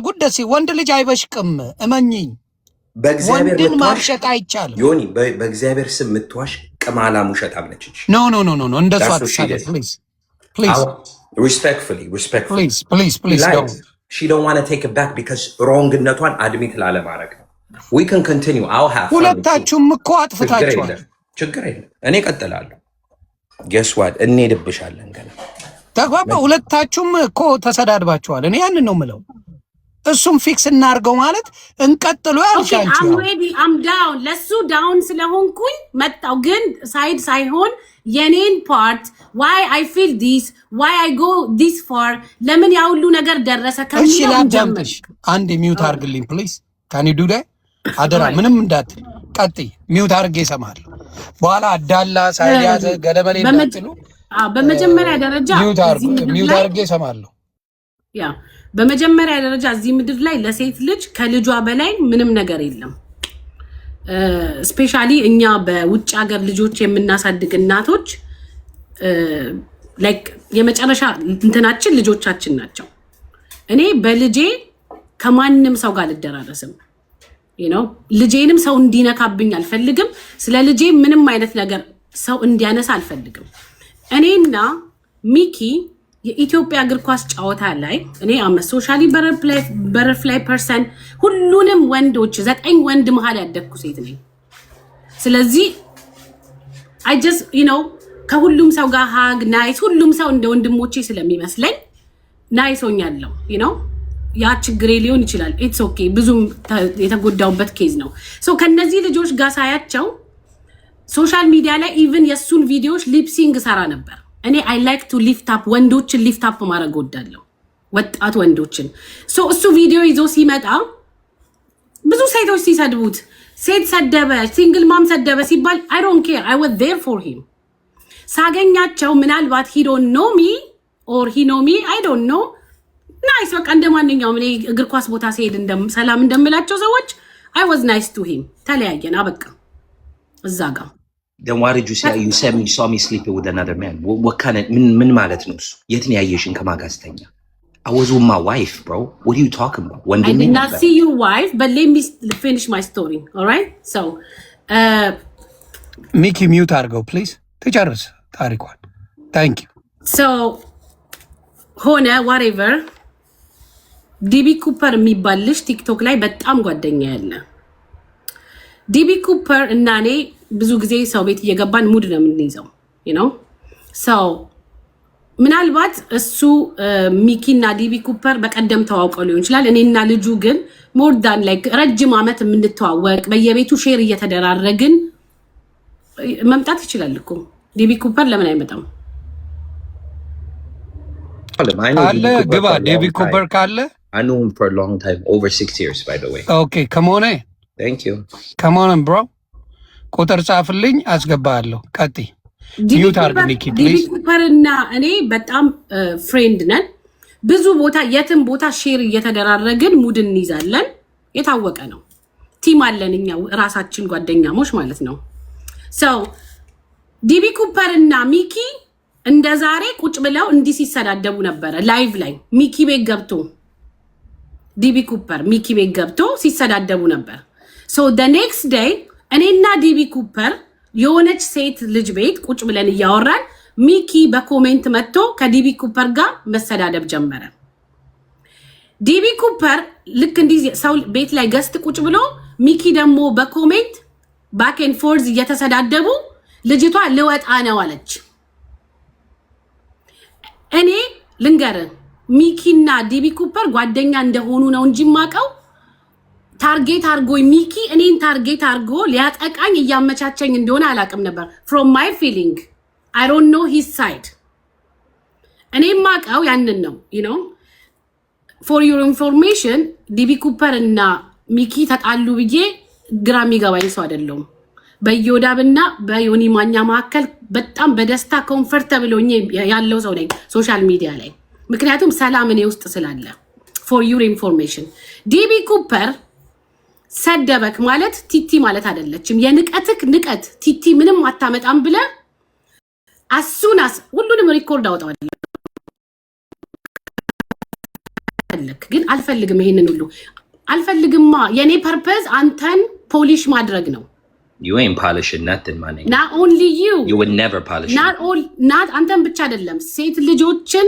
ጉደሲ ወንድ ልጅ አይበሽቅም እመኚኝ በእግዚአብሔር ወንድን ማብሸቅ አይቻልም ዮኒ በእግዚአብሔር ስም ምትዋሽ ቅማላ ሙሸት አምነችሽ ኖ እንደሱ አትሳለ please respectfully please she don't want to take it back because wrongነቷን admit ላለማድረግ ነው we can continue I'll have ሁለታችሁም እኮ አጥፍታችኋል ችግር የለም እኔ ቀጥላለሁ guess what እንሄድብሻለን ገና ተግባባ ሁለታችሁም እኮ ተሰዳድባችኋል እኔ ያንን ነው የምለው እሱም ፊክስ እናርገው ማለት እንቀጥሉ ያልሻንቺ I'm down ለሱ ዳውን ስለሆንኩኝ መጣው ግን ሳይድ ሳይሆን የኔን ፓርት why I feel this why I go this far ለምን ያ ሁሉ ነገር ደረሰ ከሚለው ጀምር አንድ ሚውት አርግልኝ ፕሊዝ can you do that አደራ ምንም እንዳት ቀጥይ ሚውት አርጌ እሰማለሁ በኋላ አዳላ ሳይያዘ ገደመሌ እንዳትሉ በመጀመሪያ ደረጃ ሚውት አርጌ እሰማለሁ ያ በመጀመሪያ ደረጃ እዚህ ምድር ላይ ለሴት ልጅ ከልጇ በላይ ምንም ነገር የለም ስፔሻሊ እኛ በውጭ ሀገር ልጆች የምናሳድግ እናቶች ላይክ የመጨረሻ እንትናችን ልጆቻችን ናቸው እኔ በልጄ ከማንንም ሰው ጋር ልደራረስም you know ልጄንም ሰው እንዲነካብኝ አልፈልግም ስለ ልጄ ምንም አይነት ነገር ሰው እንዲያነሳ አልፈልግም እኔና ሚኪ የኢትዮጵያ እግር ኳስ ጨዋታ ላይ እኔ አመ ሶሻሊ በተርፍላይ ፐርሰን ሁሉንም ወንዶች 9 ወንድ መሃል ያደኩ ሴት ነኝ ስለዚህ I just you know ከሁሉም ሰው ጋር ሃግ ናይስ ሁሉም ሰው እንደ ወንድሞቼ ስለሚመስለኝ ናይስ ሆኛለሁ you know ያ ችግሬ ሊሆን ይችላል it's okay ብዙም የተጎዳውበት ኬዝ ነው ሶ ከነዚህ ልጆች ጋር ሳያቸው ሶሻል ሚዲያ ላይ ኢቭን የሱን ቪዲዮዎች ሊፕሲንግ ሰራ ነበር እኔ I like to lift up ወንዶችን lift up ማድረግ ወዳለሁ ወጣት ወንዶችን ሶ እሱ ቪዲዮ ይዞ ሲመጣ ብዙ ሴቶች ሲሰድቡት ሴት ሰደበ ሲንግል ማም ሰደበ ሲባል I don't care I was there for him ሳገኛቸው ምናልባት he don't know me or he know me I don't know ናይስ በቃ እንደማንኛውም እኔ እግር ኳስ ቦታ ሲሄድ ሰላም እንደምላቸው ሰዎች I was nice to him ተለያየን አበቃ እዛ ጋር Then why did you say you saw me sleeping with another man? What kind of ምን ማለት ነው እሱ? የት ነው ያየሽን ከማጋስተኛ? I was with my wife, bro. What are you talking about? I did not see your wife, but let me finish my story, all right? So, Mickey mute አድርገው please. ተጨርስ ታሪኳን. Thank you. So, ሆነ whatever. ዲቢ ኩፐር የሚባል ልጅ ቲክቶክ ላይ በጣም ጓደኛ ያለ ዲቢ ኩፐር እና እኔ ብዙ ጊዜ ሰው ቤት እየገባን ሙድ ነው የምንይዘው you know so ምናልባት እሱ ሚኪ እና ዲቢ ኩፐር በቀደም ተዋውቀው ሊሆን ይችላል እኔና ልጁ ግን more than like ረጅም አመት የምንተዋወቅ በየቤቱ ሼር እየተደራረግን መምጣት ይችላል እኮ ዲቢ ኩፐር ለምን አይመጣም አለ ግባ ዲቢ ኩፐር ካለ I knew him for a long time over 6 years by the way okay come on thank you come on bro ቁጥር ጻፍልኝ አስገባለሁ ቀጥይ ሚውት አርግ ሚኪ ፕሊዝ ዲቢ ኩፐርና እኔ በጣም ፍሬንድ ነን ብዙ ቦታ የትም ቦታ ሼር እየተደራረግን ሙድ እንይዛለን የታወቀ ነው ቲም አለን እኛ ራሳችን ጓደኛሞች ማለት ነው so ዲቢ ኩፐርና ሚኪ እንደ ዛሬ ቁጭ ብለው እንዲህ ሲሰዳደቡ ነበር ላይቭ ላይ ሚኪ ቤት ገብቶ ዲቢ ኩፐር ሚኪ ቤት ገብቶ ሲሰዳደቡ ነበር so the next day እኔና ዲቢ ኩፐር የሆነች ሴት ልጅ ቤት ቁጭ ብለን እያወራን ሚኪ በኮሜንት መጥቶ ከዲቢ ኩፐር ጋር መሰዳደብ ጀመረ ዲቢ ኩፐር ልክ እንዲህ ሰው ቤት ላይ ገስት ቁጭ ብሎ ሚኪ ደግሞ በኮሜንት ባክ ኤንድ ፎርዝ እየተሰዳደቡ ልጅቷ ልወጣ ነው አለች እኔ ልንገር ሚኪና ዲቢ ኩፐር ጓደኛ እንደሆኑ ነው እንጂ ማቀው ታርጌት አርጎ ሚኪ እኔን ታርጌት አርጎ ሊያጠቃኝ እያመቻቸኝ እንደሆነ አላቅም ነበር from my feeling I don't know his side እኔ ማቀው ያንን ነው you know for your information ዲቢ ኩፐር እና ሚኪ ተጣሉ ብዬ ግራም ይገባኝ ሰው አይደለም በዮዳብና በዮኒ ማኛ መካከል በጣም በደስታ ኮምፎርታብል ሆኜ ያለው ሰው ነኝ ሶሻል ሚዲያ ላይ ምክንያቱም ሰላም እኔ ውስጥ ስላለ for your information ዲቢ ኩፐር ሰደበክ ማለት ቲቲ ማለት አይደለችም የንቀትክ ንቀት ቲቲ ምንም አታመጣም ብለ አሱናስ ሁሉንም ሪኮርድ አውጣው ግን አልፈልግም። ይሄንን ሁሉ አልፈልግማ። የኔ ፐርፐዝ አንተን ፖሊሽ ማድረግ ነው። You ain't polishing nothing, my nigga. Not only you. You would never polish. Not አንተን ብቻ አይደለም ሴት ልጆችን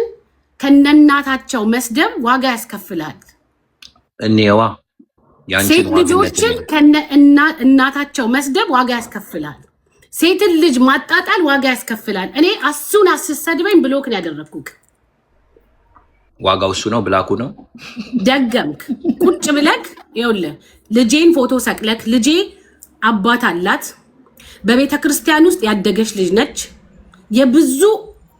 ከነናታቸው መስደብ ዋጋ ያስከፍላል። እኔዋ ሴት ልጆችን ከነናታቸው መስደብ ዋጋ ያስከፍላል። ሴትን ልጅ ማጣጣል ዋጋ ያስከፍላል። እኔ አሱን አስሰድበኝ ብሎክ ነው ያደረኩክ። ዋጋው እሱ ነው ብላኩ ነው። ደገምክ ቁጭ ብለክ ይኸውልህ ልጄን ፎቶ ሰቅለክ ልጄ አባት አላት። በቤተ ክርስቲያን ውስጥ ያደገች ልጅ ነች። የብዙ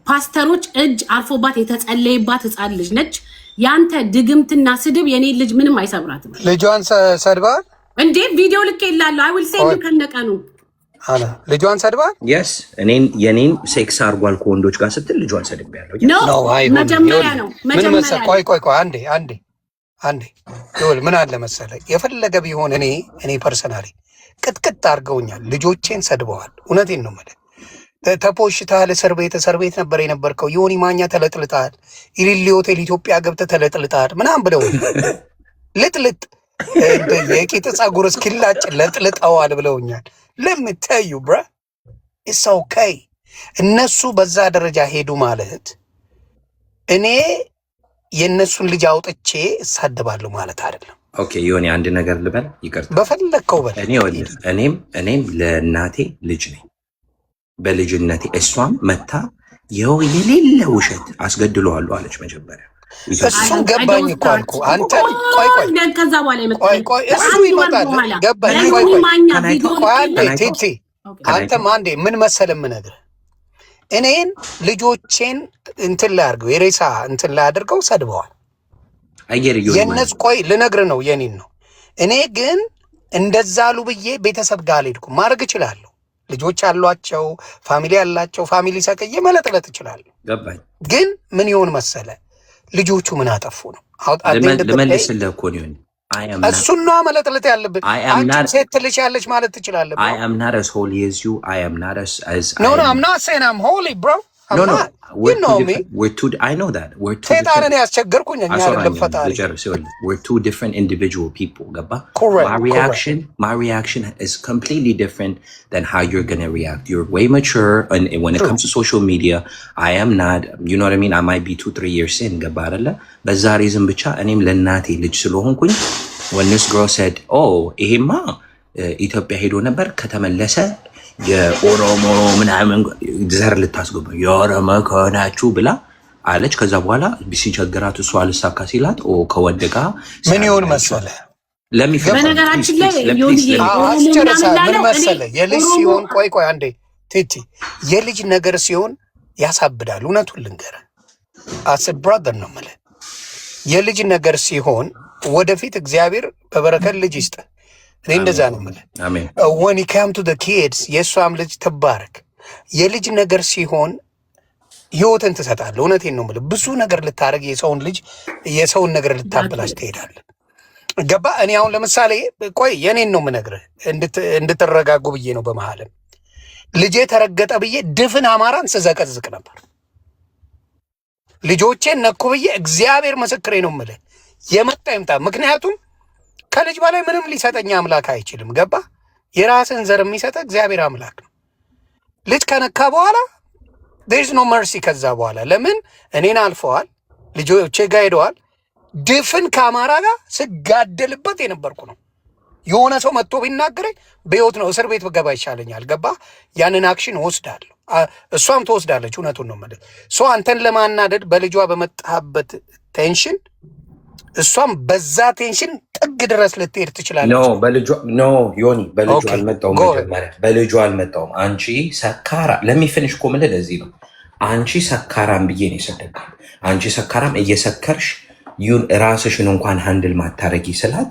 ፓስተሮች እጅ አርፎባት የተጸለየባት ህፃን ልጅ ነች። ያንተ ድግምትና ስድብ የኔ ልጅ ምንም አይሰብራትም። ልጇን ሰድባል እንዴ? ቪዲዮ ልክ ይላል። አይ ዊል ሴንድ ከነቀኑ አላ ልጇን ሰድባል። yes የኔን ሴክስ አርጓል ከወንዶች ጋር ስትል ልጇን ሰድቤያለሁ። ነው መጀመሪያ ነው መጀመሪያ። ቆይ አንዴ ይኸውልህ ምን አለ መሰለህ የፈለገ ቢሆን እኔ ፐርሰናሊ ቅጥቅጥ አድርገውኛል። ልጆቼን ሰድበዋል። እውነቴን ነው የምልህ። ተፖሽተሃል። እስር ቤት ነበር የነበርከው። ዮኒ ማኛ ተለጥልጣል። ኢሊሊ ሆቴል ኢትዮጵያ ገብተህ ተለጥልጣል ምናምን ብለው ልጥልጥ የቂጥ ጸጉር እስኪላጭ ለጥልጠዋል ብለውኛል። ለምታዩ ብራ ኢትስ ኦኬ። እነሱ በዛ ደረጃ ሄዱ ማለት እኔ የእነሱን ልጅ አውጥቼ እሳደባለሁ ማለት አይደለም። ኦኬ ዮኒ አንድ ነገር ልበል፣ ይቅርታ በፈለግከው በል። እኔም ለእናቴ ልጅ ነኝ። በልጅነቴ እሷም መታ ይኸው የሌለ ውሸት አስገድለዋለሁ አለች መጀመሪያ። እሱን ገባኝ እኮ አልኩህ አንተ። ከዛ በኋላ ቆይ እሱ ይመጣል። ገባኝ። ቲቲ አንተም አንዴ ምን መሰለህ የምነግርህ እኔን ልጆቼን እንትን ላይ አድርገው የሬሳ እንትን ላይ አድርገው ሰድበዋል። የነሱ ቆይ ልነግርህ ነው የኔን ነው። እኔ ግን እንደዛ አሉ ብዬ ቤተሰብ ጋር አልሄድኩም። ማድረግ እችላለሁ። ልጆች አሏቸው፣ ፋሚሊ ያላቸው፣ ፋሚሊ ሰቅዬ መለጥለጥ እችላለሁ። ገባኝ። ግን ምን ይሆን መሰለ ልጆቹ ምን አጠፉ ነው ልመልስልህ እኮ ነው። እሱን ነው መለጥለጥ ያለብን። አንቺ ሴት ልጅ ያለች ማለት ትችላለህ። I am not as holy as you. I am not as No, I'm not saying I'm holy, bro. No. You know me. I know that. We're two different. We're two different individual people. Correct. My reaction is completely different than how you're going to react. You're way mature. And when it comes to social media, I am not, you know what I mean? I might be 2-3 years in. But that reason, እኔም ለእናቴ ልጅ ስለሆንኩኝ when this girl said, oh, ይሄማ ኢትዮጵያ ሄዶ ነበር ከተመለሰ የኦሮሞ ምናምን ዘር ልታስገባ የኦሮሞ ከሆናችሁ ብላ አለች። ከዛ በኋላ ሲቸግራት እሷ አልሳካ ሲላት ከወንድ ጋር ምን ይሆን መሰለህ በነገራችን ላይ ምን መሰለህ የልጅ ሲሆን ቆይ አንዴ ቲቲ የልጅ ነገር ሲሆን ያሳብዳል። እውነቱን ልንገርህ አስ ብራዘር ነው የምልህ የልጅ ነገር ሲሆን ወደፊት እግዚአብሔር በበረከት ልጅ ይስጥ። እኔ እንደዛ ነው የምልህ። when it come to the kids የእሷም ልጅ ትባረክ። የልጅ ነገር ሲሆን ህይወትን ትሰጣለህ። እውነቴን ነው የምልህ። ብዙ ነገር ልታደርግ የሰውን ነገር ልታበላሽ ትሄዳለህ። ገባ? እኔ አሁን ለምሳሌ ቆይ የኔን ነው የምነግርህ እንድትረጋጉ ብዬ ነው። በመሀልም ልጄ ተረገጠ ብዬ ድፍን አማራን ስዘቀዝቅ ነበር። ልጆቼን ነኩ ብዬ እግዚአብሔር ምስክሬ ነው የምልህ የመጣ ይምጣ። ምክንያቱም ከልጅ በላይ ምንም ሊሰጠኝ አምላክ አይችልም። ገባ? የራስን ዘር የሚሰጠ እግዚአብሔር አምላክ ነው። ልጅ ከነካ በኋላ there is no mercy። ከዛ በኋላ ለምን እኔን አልፈዋል፣ ልጆቼ ጋር ሄደዋል። ድፍን ከአማራ ጋር ስጋደልበት የነበርኩ ነው። የሆነ ሰው መጥቶ ቢናገረኝ በህይወት ነው እስር ቤት ብገባ ይሻለኛል። ገባ? ያንን አክሽን ወስዳለሁ፣ እሷም ትወስዳለች። እውነቱን ነው የምልህ። ሰው አንተን ለማናደድ በልጇ በመጣበት ቴንሽን እሷም በዛ ቴንሽን ጥግ ድረስ ልትሄድ ትችላለች። ዮኒ በልጁ አልመጣውም። መጀመሪያ በልጁ አልመጣውም። አንቺ ሰካራ ለሚፍንሽ እኮ የምልህ ለዚህ ነው። አንቺ ሰካራም ብዬ ነው የሰደግኩት። አንቺ ሰካራም እየሰከርሽ ራስሽን እንኳን ሃንድል ማታረጊ ስላት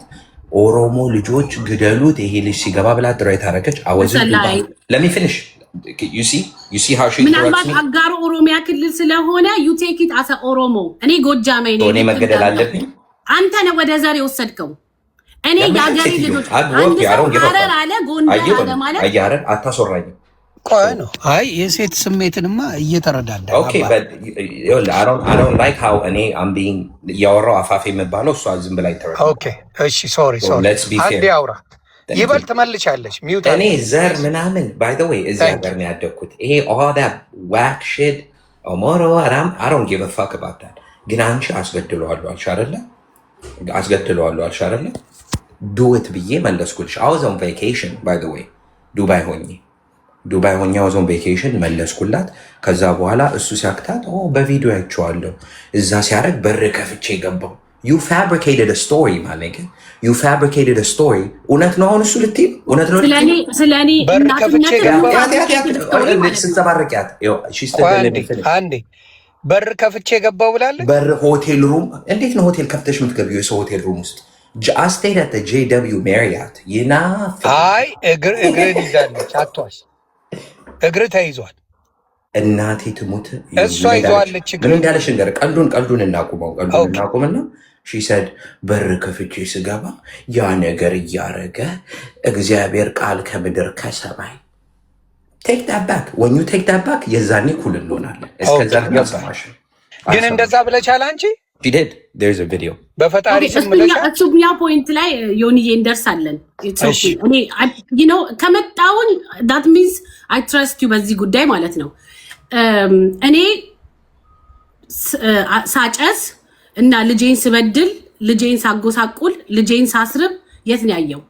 ኦሮሞ ልጆች ግደሉት ይሄ ልጅ ሲገባ ብላ ድራይ ታረገች። ለሚፍንሽ ምናልባት አጋሩ ኦሮሚያ ክልል ስለሆነ ዩ ቴክ ኢት አሰ ኦሮሞ። እኔ ጎጃሜ ነኝ። እኔ መገደል አለብኝ። አንተ ነህ ወደ ዘር የወሰድከው። እኔ የአገሬ ልጆች አንድ ሰው ሐረር አለ ጎንደር አለ ማለት አያረን አታስወራኝም። ቆይ ነው አይ የሴት ስሜትንማ እየተረዳዳ Okay, but I don't like how I'm being ያወራው አፋፌ የሚባለው እሷ ዝም ብላ ይተረዳ። Okay, እሺ ሶሪ አንዴ አውራ ይበልጥ መልቻለሽ ሚውት እኔ ዘር ምናምን by the way እዚህ ሀገር ነው ያደግኩት። ይሄ all that whack shit ኦሞሮ I don't give a fuck about that. ግን አንቺ አስገድለዋለሁ አልሽ አይደለ? do it ብዬ መለስኩልሽ። I was on vacation by the way ዱባይ ሆኜ I was on vacation መለስኩላት። ከዛ በኋላ እሱ ሲያክታት በቪዲዮ አይቼዋለሁ እዛ ሲያደርግ በር ከፍቼ ገባው። You fabricated a story ማለት you fabricated a story እውነት ነው። አሁን እሱ ልትይ እውነት ነው ስለኔ በር ከፍቼ ገባው ስትዘባርቂያት አንዴ በር ከፍቼ ገባው ብላለች። በር ሆቴል ሩም እንዴት ነው ሆቴል ከፍተሽ የምትገቢው? የሰው ሆቴል ሩም ውስጥ I stayed at the JW Marriott አይ እግር ይዛለች አትዋሽ። እግር ተይዟል። እናቴ ትሙት እሷ ይዟለች። ምን እንዳለሽ ነገር ቀልዱን እናቁምና she said በር ከፍቼ ስገባ ያ ነገር እያረገ እግዚአብሔር ቃል ከምድር ከሰማይ take that back when you take that back የዛኔ ኩል እንሆናለን። እስከዛ ያሰማሽ ግን እንደዛ ብለሻል አንቺ she did there's a video በፈጣሪ ስም ብለሻል። እሱኛ ፖይንት ላይ ዮኒዬ እንደርሳለን። እኔ you know ከመጣውን that means I trust you በዚህ ጉዳይ ማለት ነው። እኔ ሳጨስ እና ልጄን ስበድል ልጄን ሳጎሳቁል ልጄን ሳስርብ የት ነው ያየው?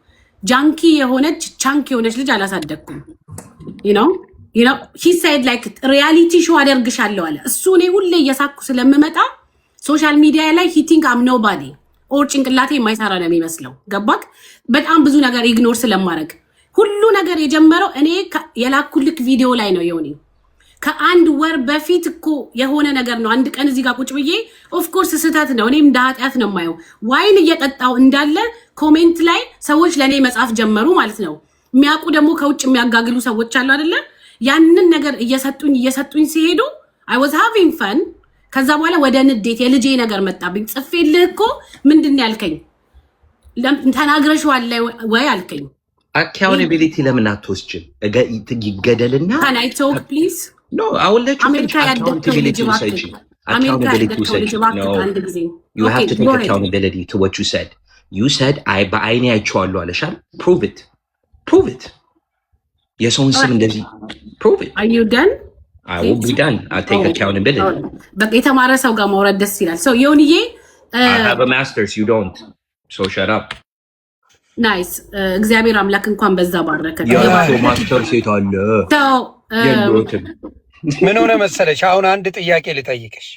ጃንኪ የሆነች ቻንክ የሆነች ልጅ አላሳደግኩም። you know he said like reality show አደርግሻለሁ አለ። እሱ እኔ ሁሌ እየሳኩ ስለምመጣ ሶሻል ሚዲያ ላይ he think I'm nobody or ጭንቅላቴ የማይሰራ ነው የሚመስለው። ገባክ? በጣም ብዙ ነገር ኢግኖር ስለማድረግ ሁሉ ነገር የጀመረው እኔ የላኩልክ ቪዲዮ ላይ ነው ዮኒ። ከአንድ ወር በፊት እኮ የሆነ ነገር ነው። አንድ ቀን እዚህ ጋር ቁጭ ብዬ ኦፍ ኮርስ ስህተት ነው እኔም እንደ ኃጢአት ነው የማየው። ዋይን እየጠጣው እንዳለ ኮሜንት ላይ ሰዎች ለእኔ መጻፍ ጀመሩ ማለት ነው። የሚያውቁ ደግሞ ከውጭ የሚያጋግሉ ሰዎች አሉ አይደለ? ያንን ነገር እየሰጡኝ ሲሄዱ I was having fun። ከዛ በኋላ ወደ ንዴት የልጄ ነገር መጣብኝ። ጽፌልህ እኮ ምንድን ያልከኝ ተናግረሽዋል ወይ አልከኝ። accountability ለምን አትወስጂም? ይገደልና can I talk please? No, I will let you finish. Accountability to say no. You have to take accountability to what you said. You said በአይኔ አይቼዋለሁ አለሻል። Prove it. የሰውን ስም እንደዚህ prove it. Are you done? I will be done. I'll take accountability. በቃ የተማረ ሰው ጋር ማውራት ደስ ይላል። So ዮኒዬ I have a master's, you don't. So shut up. ናይስ እግዚአብሔር አምላክ እንኳን በዛ ባረከ። ማስተር ሴት አለ ምን ሆነ መሰለሽ? አሁን አንድ ጥያቄ ልጠይቅሽ።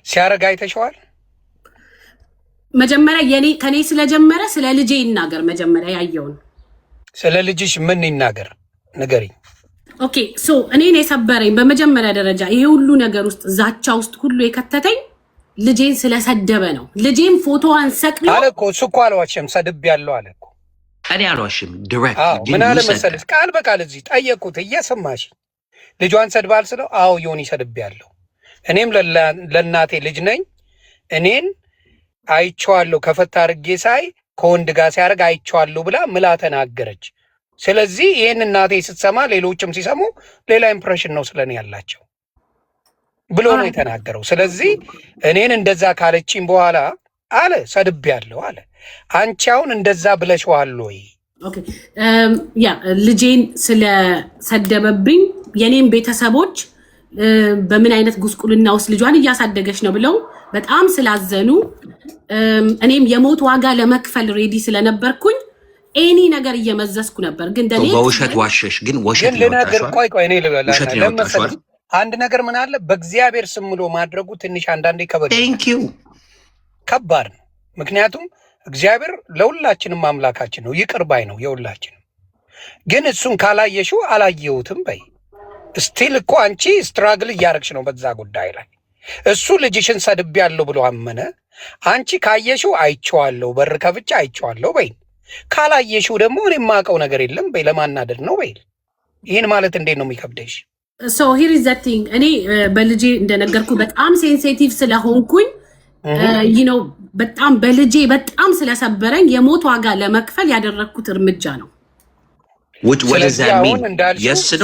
ሲያረጋ አይተሽዋል? መጀመሪያ ከኔ ስለጀመረ ስለ ልጄ ይናገር። መጀመሪያ ያየውን ስለ ልጅሽ ምን ይናገር ንገሪኝ። ኦኬ ሶ እኔን የሰበረኝ በመጀመሪያ ደረጃ ይሄ ሁሉ ነገር ውስጥ ዛቻ ውስጥ ሁሉ የከተተኝ ልጄን ስለሰደበ ነው። ልጄን ፎቶዋን ሰቅሎ አለ እኮ እሱ እኮ አልዋሽም፣ ሰድቤያለሁ አለ እኮ። እኔ አልዋሽም ዳይሬክት ምን አለ መሰለሽ? ቃል በቃል እዚህ ጠየቁት እየሰማሽ ልጇን ሰድባል ስለው አዎ ዮኒ ሰድቤያለሁ፣ እኔም ለእናቴ ልጅ ነኝ፣ እኔን አይቼዋለሁ፣ ከፈታ አድርጌ ሳይ ከወንድ ጋር ሲያደርግ አይቼዋለሁ ብላ ምላ ተናገረች። ስለዚህ ይህን እናቴ ስትሰማ ሌሎችም ሲሰሙ ሌላ ኢምፕሬሽን ነው ስለኔ ያላቸው ብሎ ነው የተናገረው። ስለዚህ እኔን እንደዛ ካለችኝ በኋላ አለ ሰድቤያለሁ አለ። አንቺ አሁን እንደዛ ብለሽዋል ወይ? ኦኬ ያ ልጄን ስለሰደበብኝ የኔም ቤተሰቦች በምን አይነት ጉስቁልና ውስጥ ልጇን እያሳደገች ነው ብለው በጣም ስላዘኑ እኔም የሞት ዋጋ ለመክፈል ሬዲ ስለነበርኩኝ ኤኒ ነገር እየመዘዝኩ ነበር። ግን ደኔ በውሸት ዋሸሽ። ግን ውሸት ነው። ቆይ እኔ ለምን አንድ ነገር ምን አለ በእግዚአብሔር ስም ብሎ ማድረጉ ትንሽ አንዳንዴ ከባድ ነው። ምክንያቱም እግዚአብሔር ለሁላችንም አምላካችን ነው፣ ይቅር ባይ ነው የሁላችንም። ግን እሱን ካላየሽው አላየሁትም በይ። ስቲል እኮ አንቺ ስትራግል እያደረግሽ ነው በዛ ጉዳይ ላይ። እሱ ልጅሽን ሰድቤያለሁ ብሎ አመነ። አንቺ ካየሽው አይቼዋለሁ፣ በር ከፍቼ አይቼዋለሁ በይ። ካላየሽው ደግሞ እኔ የማውቀው ነገር የለም በይ። ለማናደድ ነው በይ። ይህን ማለት እንዴት ነው የሚከብደሽ? ሶ ሂር ኢዝ ዘ ቲንግ። እኔ በልጄ እንደነገርኩ በጣም ሴንሲቲቭ ስለሆንኩኝ ነው በጣም በልጄ በጣም ስለሰበረኝ የሞት ዋጋ ለመክፈል ያደረግኩት እርምጃ ነው። What does that mean? Yes, no.